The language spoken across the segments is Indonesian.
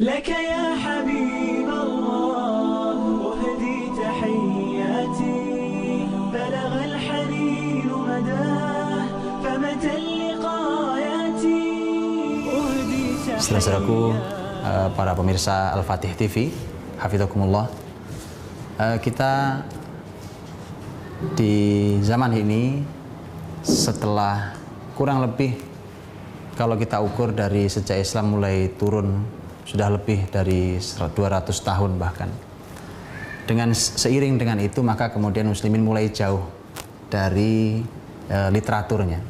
لك يا حبيب الله أهدي تحياتي بلغ الحنين مداه فمتى اللقاياتي أهدي تحياتي. Saudaraku, para pemirsa Al-Fatih TV, Hafidzakumullah. Kita di zaman ini setelah kurang lebih, kalau kita ukur dari sejak Islam mulai turun, sudah lebih dari 200 tahun bahkan. Seiring dengan itu, maka kemudian muslimin mulai jauh dari literaturnya.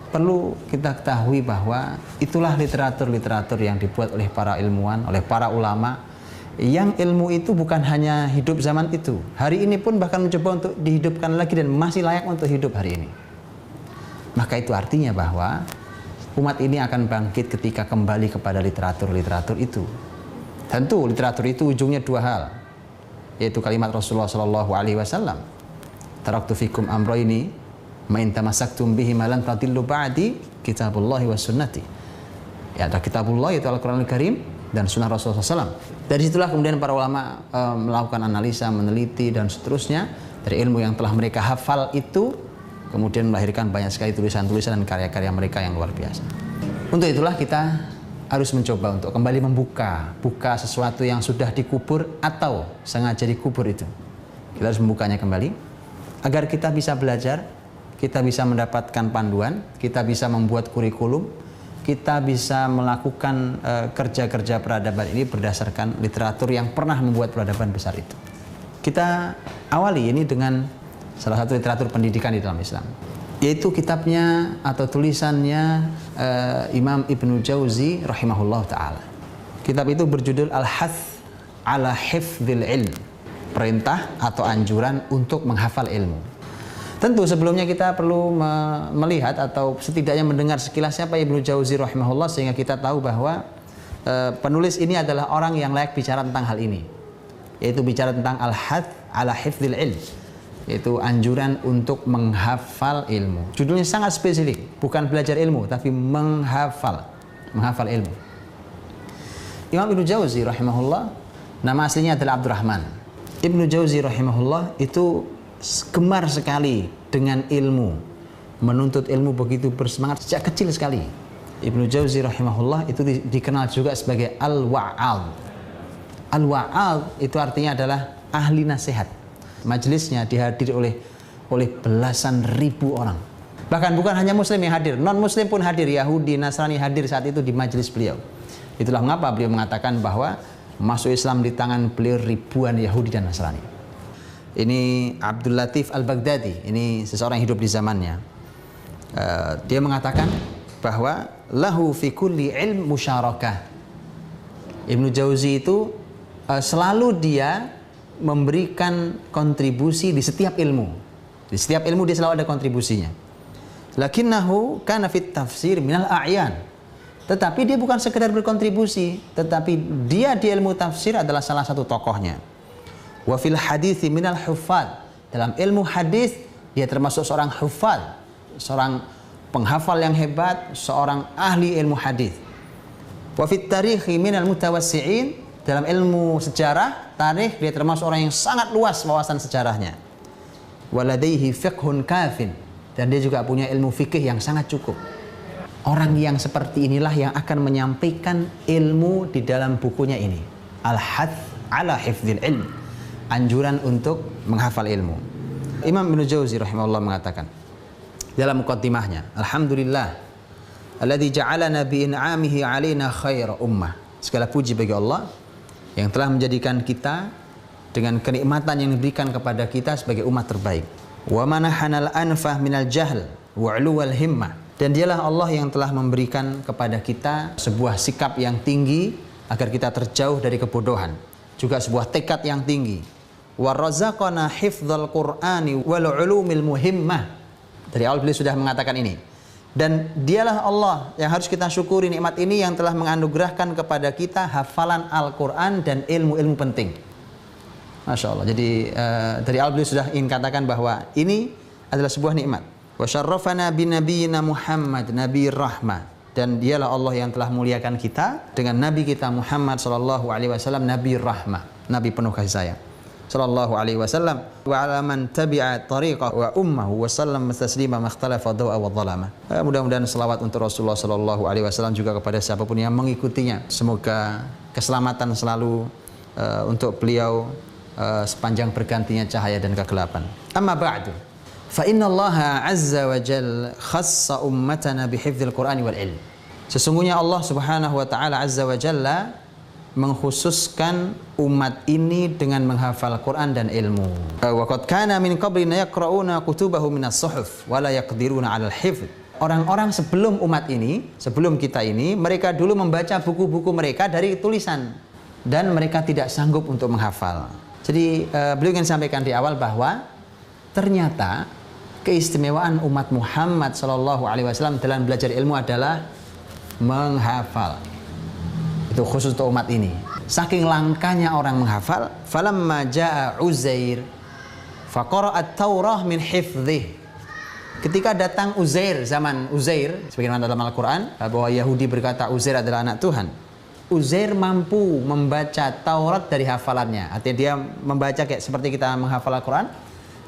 Perlu kita ketahui bahwa itulah literatur-literatur yang dibuat oleh para ilmuwan, oleh para ulama, yang ilmu itu bukan hanya hidup zaman itu. Hari ini pun bahkan mencoba untuk dihidupkan lagi dan masih layak untuk hidup hari ini. Maka itu artinya bahwa umat ini akan bangkit ketika kembali kepada literatur-literatur itu. Tentu literatur itu ujungnya dua hal, yaitu kalimat Rasulullah SAW, taraktu fikum amroini ma in tamassaktum bihi ma lan tadillu ba'di kitabullahi wa sunnati. Ya, ada kitabullah yaitu Al-Quranul Karim dan sunnah Rasulullah SAW. Dari situlah kemudian para ulama melakukan analisa, meneliti dan seterusnya dari ilmu yang telah mereka hafal itu, kemudian melahirkan banyak sekali tulisan-tulisan dan karya-karya mereka yang luar biasa. Untuk itulah kita harus mencoba untuk kembali buka sesuatu yang sudah dikubur atau sengaja dikubur itu. Kita harus membukanya kembali agar kita bisa belajar, kita bisa mendapatkan panduan, kita bisa membuat kurikulum, kita bisa melakukan kerja-kerja peradaban ini berdasarkan literatur yang pernah membuat peradaban besar itu. Kita awali ini dengan salah satu literatur pendidikan di dalam Islam, yaitu kitabnya atau tulisannya Imam Ibnu Jauzi rahimahullah ta'ala. Kitab itu berjudul Al-Hath ala Hifdzil Ilm, perintah atau anjuran untuk menghafal ilmu. Tentu sebelumnya kita perlu melihat atau setidaknya mendengar sekilas siapa Ibnu Jauzi rahimahullah, sehingga kita tahu bahwa penulis ini adalah orang yang layak bicara tentang hal ini, yaitu bicara tentang Al-Hath ala Hifdzil Ilm, yaitu anjuran untuk menghafal ilmu. Judulnya sangat spesifik, bukan belajar ilmu tapi menghafal ilmu. Imam Ibnu Jauzi rahimahullah, nama aslinya adalah Abdurrahman. Ibnu Jauzi rahimahullah itu gemar sekali dengan ilmu, menuntut ilmu begitu bersemangat sejak kecil sekali. Ibnu Jauzi rahimahullah itu dikenal juga sebagai Al-Wa'al. Al-Wa'al itu artinya adalah ahli nasihat. Majelisnya dihadiri oleh belasan ribu orang. Bahkan bukan hanya muslim yang hadir, non muslim pun hadir, Yahudi, Nasrani hadir saat itu di majelis beliau. Itulah mengapa beliau mengatakan bahwa masuk Islam di tangan beliau ribuan Yahudi dan Nasrani. Ini Abdul Latif Al-Baghdadi, ini seseorang yang hidup di zamannya. Dia mengatakan bahwa lahu fi kulli ilm musyarakah. Ibnu Jauzi itu selalu dia memberikan kontribusi di setiap ilmu. Di setiap ilmu dia selalu ada kontribusinya. Lakinnahu kana fit tafsir minal a'yan. Tetapi dia bukan sekedar berkontribusi, tetapi dia di ilmu tafsir adalah salah satu tokohnya. Wa fil hadithi minal huffaz. Dalam ilmu hadis dia termasuk seorang huffaz, seorang penghafal yang hebat, seorang ahli ilmu hadis. Wa fit tarikhi minal mutawassi'in. Dalam ilmu sejarah, tarikh, dia termasuk orang yang sangat luas wawasan sejarahnya. Waladaihi fiqhun kafin, dan dia juga punya ilmu fikih yang sangat cukup. Orang yang seperti inilah yang akan menyampaikan ilmu di dalam bukunya ini, Al-Hath ala Hifdzil Ilm, anjuran untuk menghafal ilmu. Imam Ibnu Jauzi rahimahullah mengatakan dalam muqaddimahnya, alhamdulillah alladzi ja'alana bi in'amihi 'alaina khaira ummah. Segala puji bagi Allah yang telah menjadikan kita dengan kenikmatan yang diberikan kepada kita sebagai umat terbaik. Wa manahanal anfah minal jahl wa 'uluwal himmah. Dan dialah Allah yang telah memberikan kepada kita sebuah sikap yang tinggi agar kita terjauh dari kebodohan, juga sebuah tekad yang tinggi. Wa razaqana hifdzal Qur'ani wal 'ulumil muhimmah. Dari awal beliau sudah mengatakan ini. Dan dialah Allah yang harus kita syukuri nikmat ini, yang telah menganugerahkan kepada kita hafalan Al-Quran dan ilmu-ilmu penting. Masya Allah. Jadi dari awal beliau sudah ingin katakan bahwa ini adalah sebuah nikmat. Wa syarrafana bi nabiyyina Muhammad, Nabi Rahmah. dan dialah Allah yang telah muliakan kita dengan Nabi kita Muhammad sallallahu alaihi wasallam, Nabi rahmah, Nabi penuh kasih sayang sallallahu alaihi wasallam, wa ala man tabi'a tariqah wa ummahu wa sallam taslima makhtalafa dawa wa dhalama. Mudah-mudahan selawat untuk Rasulullah sallallahu alaihi wasallam juga kepada siapapun yang mengikutinya. Semoga keselamatan selalu untuk beliau sepanjang bergantinya cahaya dan kegelapan. Amma ba'du. Fa inna Allah azza wa jalla khassa ummatana bihifdzil Qur'ani wal ilm. Sesungguhnya Allah Subhanahu wa taala azza wa jalla mengkhususkan umat ini dengan menghafal Quran dan ilmu. Wa qad kana min qablina yaqra'una kutubahu minas suhuf wa la yaqdiruna 'alal hifdz. Orang-orang sebelum umat ini, sebelum kita ini, mereka dulu membaca buku-buku mereka dari tulisan dan mereka tidak sanggup untuk menghafal. Jadi beliau ingin sampaikan di awal bahwa ternyata keistimewaan umat Muhammad sallallahu alaihi wasallam dalam belajar ilmu adalah menghafal. Itu khusus untuk umat ini. Saking langkanya orang menghafal, falamma jaa Uzair faqara'a at-Taurah min hifdzih. Ketika datang Uzair, zaman Uzair, sebagaimana dalam Al-Qur'an bahwa Yahudi berkata Uzair adalah anak Tuhan. Uzair mampu membaca Taurat dari hafalannya. Artinya dia membaca kayak seperti kita menghafal Al-Qur'an.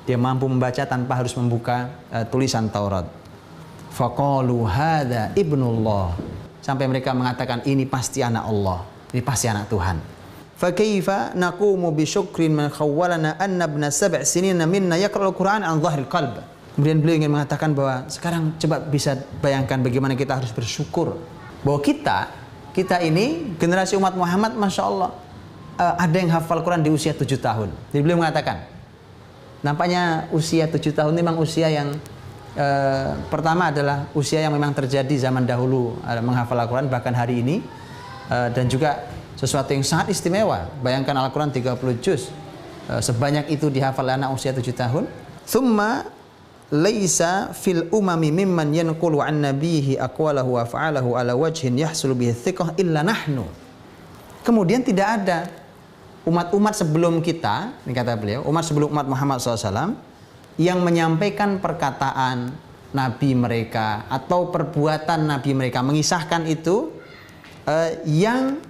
Dia mampu membaca tanpa harus membuka tulisan Taurat. Faqalu hadza ibnullah. Sampai mereka mengatakan ini pasti anak Allah, ini pasti anak Tuhan. Fa kaifa naqumu bi syukrin man khawwalana anna ibna 7 sinina minna yaqra'ul Qur'an an dhahril qalb. Kemudian beliau ingin mengatakan bahwa sekarang coba bisa bayangkan bagaimana kita harus bersyukur bahwa kita ini generasi umat Muhammad, Masya Allah, ada yang hafal Quran di usia 7 tahun. Jadi beliau mengatakan nampaknya usia 7 tahun memang usia yang pertama adalah usia yang memang terjadi zaman dahulu menghafal Al-Quran, bahkan hari ini, dan juga sesuatu yang sangat istimewa. Bayangkan Al-Quran 30 juz, sebanyak itu dihafal anak usia 7 tahun. Thumma laisa fil umami mimman yanqulu an nabihi aqwalahu wa fa'alahu ala wajhin yahsulu bihi thiqah illa nahnu. Kemudian tidak ada umat-umat sebelum kita, ini kata beliau, umat sebelum umat Muhammad SAW yang menyampaikan perkataan Nabi mereka atau perbuatan Nabi mereka, mengisahkan itu yang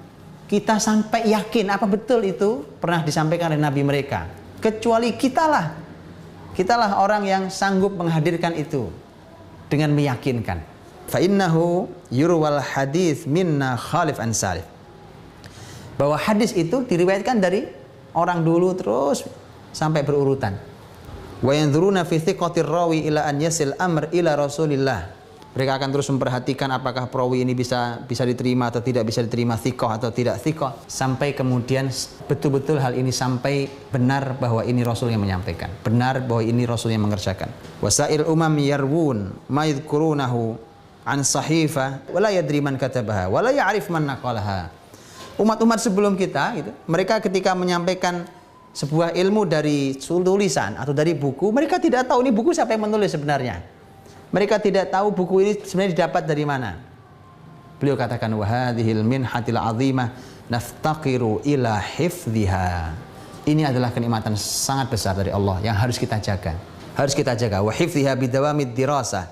kita sampai yakin apa betul itu pernah disampaikan oleh Nabi mereka, kecuali kitalah orang yang sanggup menghadirkan itu dengan meyakinkan. Fa innahu yurwal hadits minna khalif an salif. Bahwa hadis itu diriwayatkan dari orang dulu terus sampai berurutan. Wa yanzuruna fi thiqatir rawi ila an yasil amr ila Rasulillah. Mereka akan terus memperhatikan apakah perawi ini bisa diterima atau tidak bisa diterima, thiqah atau tidak thiqah, sampai kemudian betul-betul hal ini sampai benar bahwa ini Rasul yang menyampaikan, benar bahwa ini Rasul yang mengerjakan. Wasail umam yarwun ma yadhkurunahu an sahifa wa la yadri man katabaha wa la ya'rif man naqalaha. Umat-umat sebelum kita gitu, mereka ketika menyampaikan sebuah ilmu dari tulisan atau dari buku, mereka tidak tahu ini buku siapa yang menulis sebenarnya. Mereka tidak tahu buku ini sebenarnya didapat dari mana. Beliau katakan wa hadhil minhatil azimah naftaqiru ila hifdhiha. Ini adalah kenikmatan sangat besar dari Allah yang harus kita jaga. Harus kita jaga wa hifdhiha bidawamid dirasah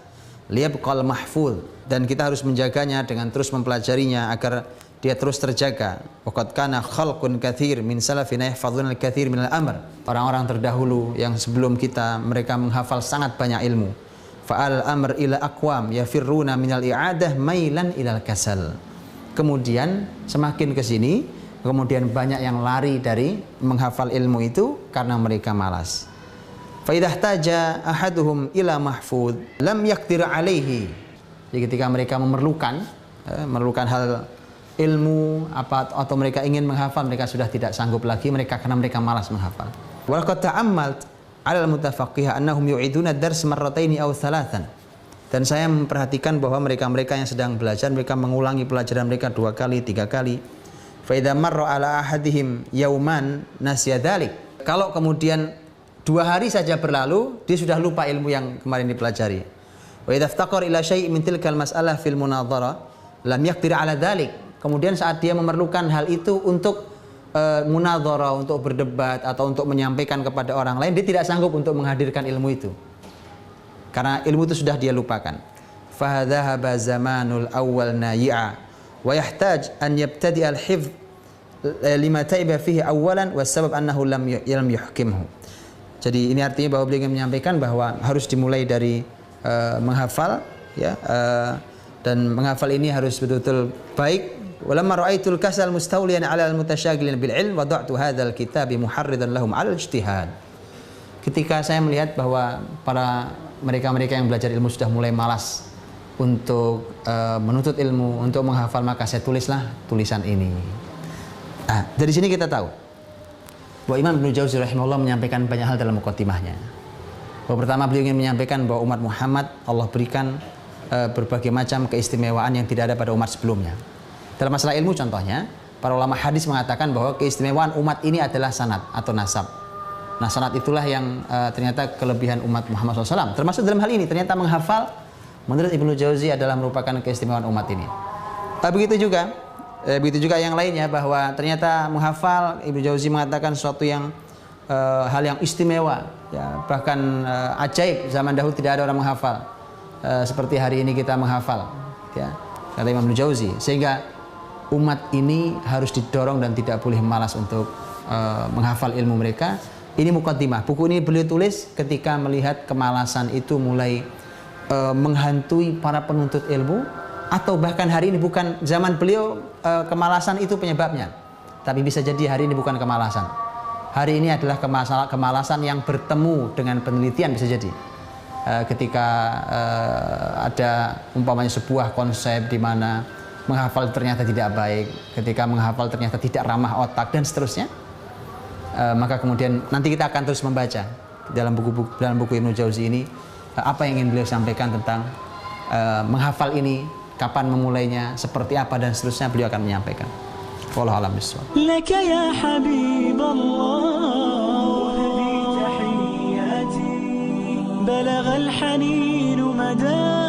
liyabqal mahfuz, dan kita harus menjaganya dengan terus mempelajarinya agar dia terus terjaga. Waqad kana khalqun katsir min salafina yahfazuna al-katsir min al-amr. Orang-orang terdahulu yang sebelum kita, mereka menghafal sangat banyak ilmu. Fa'al amr ila aqwam yafirruna minal i'adah mailan ilal kasal. Kemudian semakin ke sini, kemudian banyak yang lari dari menghafal ilmu itu karena mereka malas. Fa idza ihtaja ahaduhum ila mahfuz lam yaqdir alaihi. Jadi ketika mereka memerlukan hal ilmu apa atau mereka ingin menghafal, mereka sudah tidak sanggup lagi karena mereka malas menghafal. Wa qad ta'ammalt 'ala al-mutafaqqiha annahum yu'iduna ad-dars marrataini aw thalathan. Dan saya memperhatikan bahwa mereka-mereka yang sedang belajar, mereka mengulangi pelajaran mereka 2 kali, 3 kali. Fa idza marra 'ala ahadihim yauman nasiya dzalik. Kalau kemudian 2 hari saja berlalu, dia sudah lupa ilmu yang kemarin dipelajari. Wa idza iftaqara ila syai' min tilkal mas'alah fil munadhara lam yaqdir 'ala dzalik. Kemudian saat dia memerlukan hal itu untuk munadhara, untuk berdebat atau untuk menyampaikan kepada orang lain, dia tidak sanggup untuk menghadirkan ilmu itu. Karena ilmu itu sudah dia lupakan. fahadhahaba zamanul awwal nayi'a wa yahtaj an yabtadi al-hifz lima taiba fihi awalan wasabab annahu lam yuhkimhu. Jadi ini artinya bahwa beliau ingin menyampaikan bahwa harus dimulai dari menghafal ya, dan menghafal ini harus betul-betul baik. Walamma ra'aitul kasal mustawliyan 'ala al-mutasyaghilin bil 'ilm wada'tu hadzal kitabi muharridan lahum 'ala al-ijtihad. Ketika saya melihat bahwa para mereka-mereka yang belajar ilmu sudah mulai malas untuk menuntut ilmu, untuk menghafal, maka saya tulislah tulisan ini. Nah, dari sini kita tahu bahwa Imam Ibnu Jauzi rahimahullah menyampaikan banyak hal dalam muqaddimahnya. Bahwa pertama beliau ingin menyampaikan bahwa umat Muhammad Allah berikan berbagai macam keistimewaan yang tidak ada pada umat sebelumnya. Dalam masalah ilmu contohnya, para ulama hadis mengatakan bahwa keistimewaan umat ini adalah sanad atau nasab. Nah, sanad itulah yang ternyata kelebihan umat Muhammad SAW. Termasuk dalam hal ini ternyata menghafal menurut Ibnu Jauzi adalah merupakan keistimewaan umat ini. Begitu juga yang lainnya, bahwa ternyata menghafal, Ibnu Jauzi mengatakan sesuatu yang hal yang istimewa ya, bahkan ajaib. Zaman dahulu tidak ada orang menghafal seperti hari ini kita menghafal ya, kata Imam Ibnu Jauzi. Sehingga umat ini harus didorong dan tidak boleh malas untuk menghafal ilmu mereka. Ini muqaddimah. Buku ini beliau tulis ketika melihat kemalasan itu mulai menghantui para penuntut ilmu. Atau bahkan hari ini bukan zaman beliau kemalasan itu penyebabnya, tapi bisa jadi hari ini bukan kemalasan. Hari ini adalah kemalasan yang bertemu dengan penelitian, bisa jadi. Ketika ada umpamanya sebuah konsep di mana menghafal ternyata tidak baik, ketika menghafal ternyata tidak ramah otak dan seterusnya, maka kemudian nanti kita akan terus membaca dalam buku Ibnu Jauzi ini apa yang ingin beliau sampaikan tentang menghafal ini. Kapan memulainya, seperti apa dan seterusnya beliau akan menyampaikan. Wallahu a'lam bishawab. Laka ya Habiballah, hadi tahiyyati, balagha al-hanin madan.